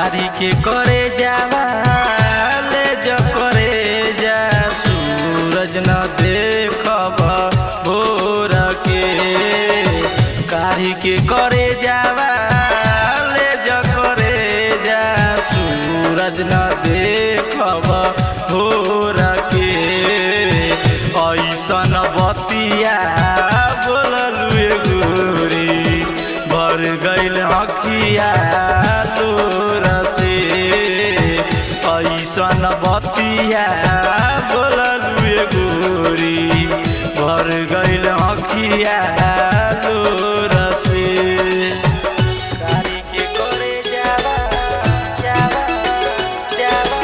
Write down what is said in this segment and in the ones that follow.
कारी के करे जावा ले जो करे जा सूरज न देखब भोर के कारी के करे जावा ले जो करे जा सूरज न देखब भोर के ऐसन बतिया बोललुए गोरी भर गइल अखिया तोर से ऐसन बतिया बोललुए गोरी भर गइल अखिया तोर से कारी के करे जावा जावा जावा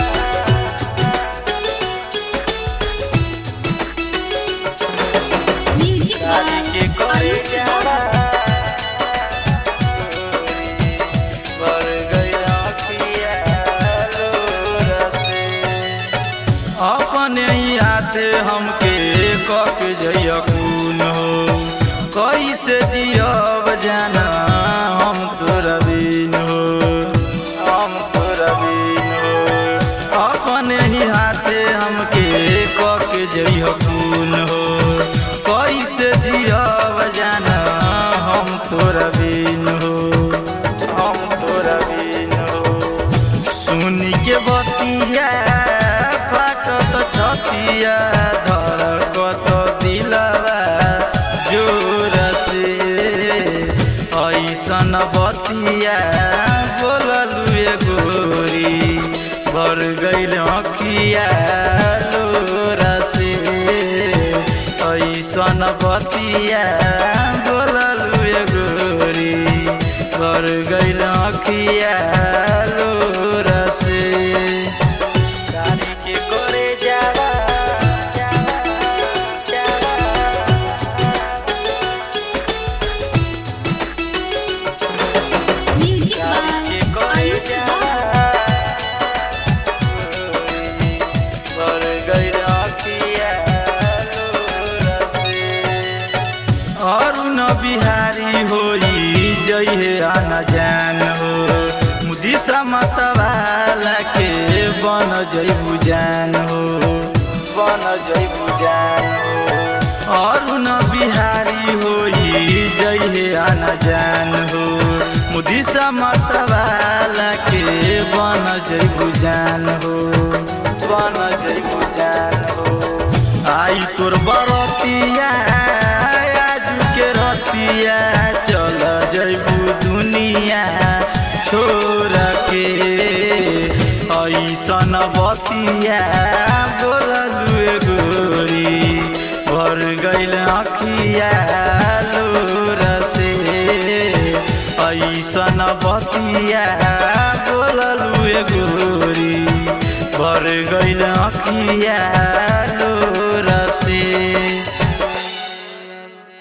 म्यूजिक कारी के करे जावा अपने ही हाथे हमके कक जयकून हो कैसे जियब जाना हम तोरा बिन हो हम तोरा बिन हो अपने ही हाथे हमके कक जयकून हो कैसे जियब जाना हम तोरा बिन हो हम तोरा बिन हो सुनी के बतिया छतिया धड़कत दिलवा जोर से ऐसन बतिया बोललुए गोरी भर गइल अखिया लोर से ऐसन बतिया बोललुए गोरी भर गइल अखिया लोर से कारी के करे जावा जावा जावा म्यूजिक कारी के करे जावा भर गइल अखिया लोर से अरुण बिहारी होई जइहे आना जान हो मुदिसा मतवाला के बन जइबू जान हो बन जइबू जान हो अरुण बिहारी होई जइहे आना जान हो मुदिसा मतवाला के बन जइबू जान हो बन जइबू जान हो आई तोर बरतिया आजू के रतिया चल जइबू दुनिया छोड़ के ऐसन बतिया बोललुए गोरी भर गइल अखिया लोर से ऐसन बतिया बोललुए गोरी भर गइल अखिया